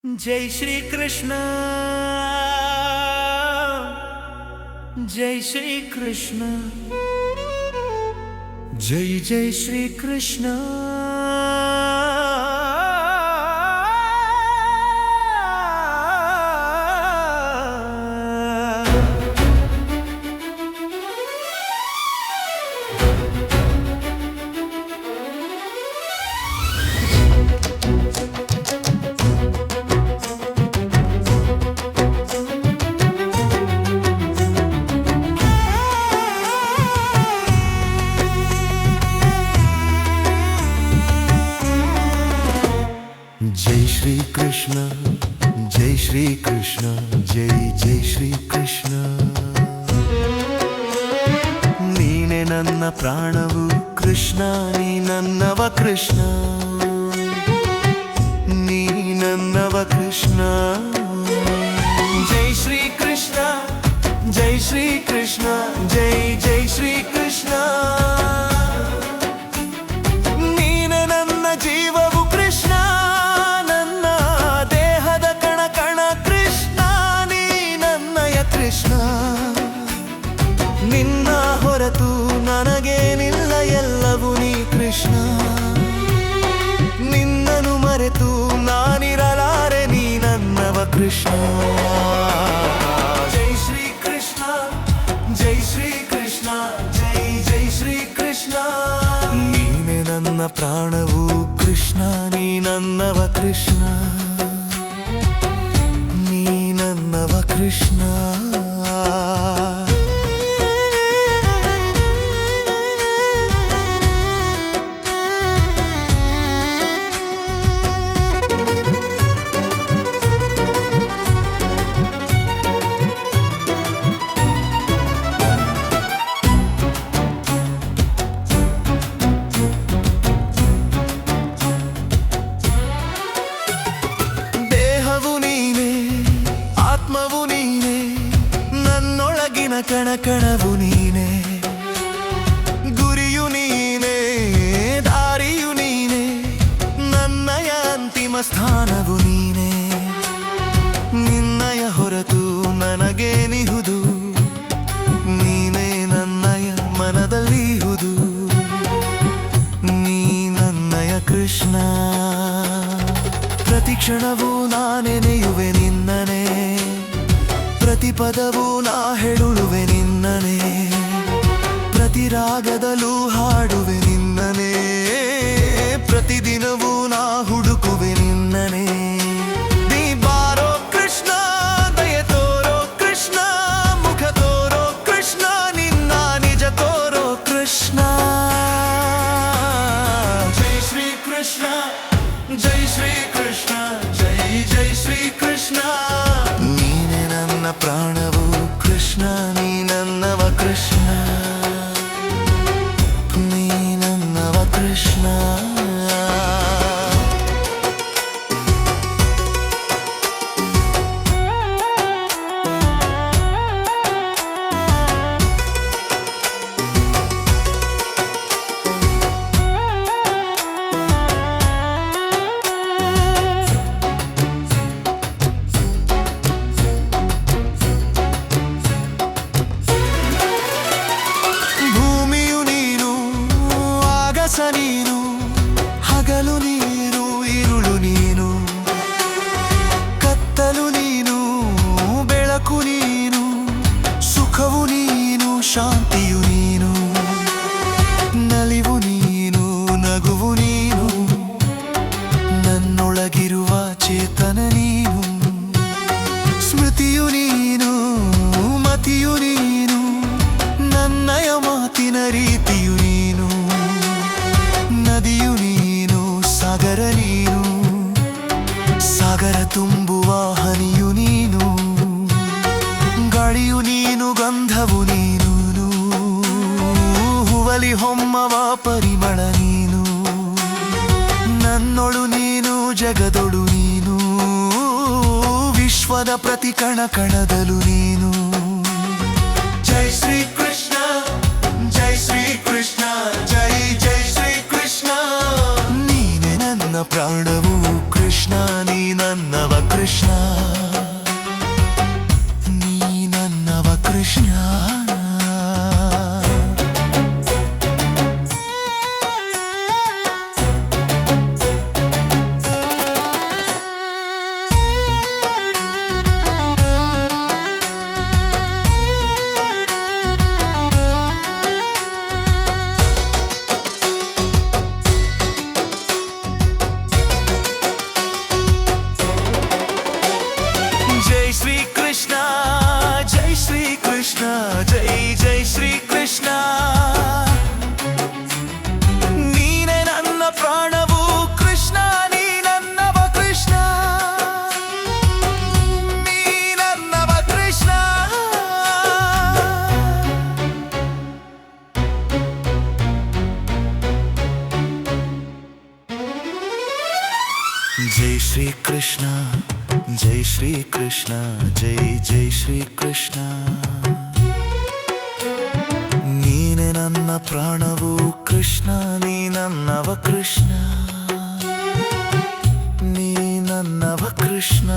जय श्री कृष्ण जय श्री कृष्ण जय जय श्री कृष्ण। जय श्री कृष्ण जय श्री कृष्ण जय जय श्री कृष्ण। नीने नन्न प्राणवु कृष्ण नी नन्नव कृष्ण नी नन्नव कृष्ण। जय श्री कृष्ण जय श्री कृष्ण जय जय श्री कृष्ण। नीने नन्न जीववु कृष्ण ಕೃಷ್ಣ ನಿನ್ನ ಹೊರತು ನನಗೇನಿಲ್ಲ ಎಲ್ಲವೂ ನೀ ಕೃಷ್ಣ ನಿನ್ನನು ಮರೆತು ನಾನಿರಲಾರೆ ನೀ ನನ್ನವ ಕೃಷ್ಣ। ಜೈ ಶ್ರೀ ಕೃಷ್ಣ ಜೈ ಶ್ರೀ ಕೃಷ್ಣ ಜೈ ಜೈ ಶ್ರೀ ಕೃಷ್ಣ। ನೀನೆ ನನ್ನ ಪ್ರಾಣವು ಕೃಷ್ಣ ನೀ ನನ್ನವ ಕೃಷ್ಣ ನೀ ನನ್ನವ ಕೃಷ್ಣ। ಆತ್ಮವು ನೀನೆ ನನ್ನೊಳಗಿನ ಕಣಕಣವು ನೀನೆ ಗುರಿಯು ನೀನೆ ದಾರಿಯು ನೀನೆ ನನ್ನಯ ಅಂತಿಮ ಸ್ಥಾನವು ನೀನೆ ನಿನ್ನಯ ಹೊರತು ನನಗೇನಿಹುದು ನೀನೇ ನನ್ನಯ ಮನದಲ್ಲಿಹುದು ನೀ ನನ್ನಯ ಕೃಷ್ಣ। ಪ್ರತಿ ಕ್ಷಣವೂ ನಾನೆನೆಯುವೆ ನಿನ್ನನೆ ಪ್ರತಿ ಪದವೂ ನಾ ಹೇಳುವೆ ನಿನ್ನನೆ ಪ್ರತಿ ರಾಗದಲ್ಲೂ ಹಾಡುವೆ ನಿನ್ನನೆ ಪ್ರತಿದಿನವೂ ನಾ ಹುಡುಕುವೆ ನಿನ್ನನೆ। ನೀ ಬಾರೋ ಕೃಷ್ಣ ದಯೆ ತೋರೋ ಕೃಷ್ಣ ಮುಖ ತೋರೋ ಕೃಷ್ಣ ನಿನ್ನ ನಿಜ ತೋರೋ ಕೃಷ್ಣ। ಜೈ ಶ್ರೀ ಕೃಷ್ಣ ಜೈ ಶ್ರೀ ಕೃಷ್ಣ ಜೈ ಜೈ ಶ್ರೀ ಕೃಷ್ಣ। ನೀನೆ ನನ್ನ ಪ್ರಾಣವು ಕೃಷ್ಣ ನೀ ನನ್ನವ ಕೃಷ್ಣ ನೀ ನನ್ನವ ಕೃಷ್ಣ। ನೀನು ಹಗಲು ನೀನು ಇರುಳು ನೀನು ಕತ್ತಲು ನೀನು ಬೆಳಕು ನೀನು ಸುಖವು ನೀನು ಶಾಂತಿಯು ನೀನು ನಲಿವು ನೀನು ನಗುವು ನೀನು ನನ್ನೊಳಗಿರುವ ಚೇತನ ನೀನು ಸ್ಮೃತಿಯು ನೀನು ಮತಿಯು ನೀನು ನನ್ನಯ ಮಾತಿನ ರೀತಿಯು ನೀನು ನದಿಯು ನೀನು ಸಾಗರ ನೀನು ಸಾಗರ ತುಂಬುವ ಹನಿಯು ನೀನು ಗಾಳಿಯು ನೀನು ಗಂಧವು ನೀನು ಹುವಲಿ ಹೊಮ್ಮವ ಪರಿಮಳ ನೀನು ನನ್ನೊಳು ನೀನು ಜಗದೊಳು ನೀನು ವಿಶ್ವದ ಪ್ರತಿ ಕಣ ಕಣದಲು ನೀನು। ಜೈ ಶ್ರೀ ಕೃಷ್ಣ ಜೈ ಶ್ರೀ ಕೃಷ್ಣ ಜೈ ಜೈ ಶ್ರೀ ಕೃಷ್ಣ। ನೀನೆ ನನ್ನ ಪ್ರಾಣವು ಕೃಷ್ಣ ನೀ ನನ್ನವ ಕೃಷ್ಣ ಕೃಷ್ಣ ನೀ ನನ್ನವ ಕೃಷ್ಣ ಜೈ ಶ್ರೀ ಕೃಷ್ಣ ಜೈ ಶ್ರೀ ಕೃಷ್ಣ ಜೈ ಜೈ ಶ್ರೀ ಕೃಷ್ಣ ನೀನೆ ನನ್ನ ಪ್ರಾಣವು ಕೃಷ್ಣ ನೀ ನನ್ನವ ಕೃಷ್ಣ ನೀ ನನ್ನವ ಕೃಷ್ಣ ಜೈ ಶ್ರೀ ಕೃಷ್ಣ ಜೈ ಶ್ರೀ ಕೃಷ್ಣ ಜೈ ಜೈ ಶ್ರೀ ಕೃಷ್ಣ ನೀನೆ ನನ್ನ ಪ್ರಾಣವು ಕೃಷ್ಣ ನೀ ನನ್ನವ ಕೃಷ್ಣ ನೀ ನನ್ನವ ಕೃಷ್ಣ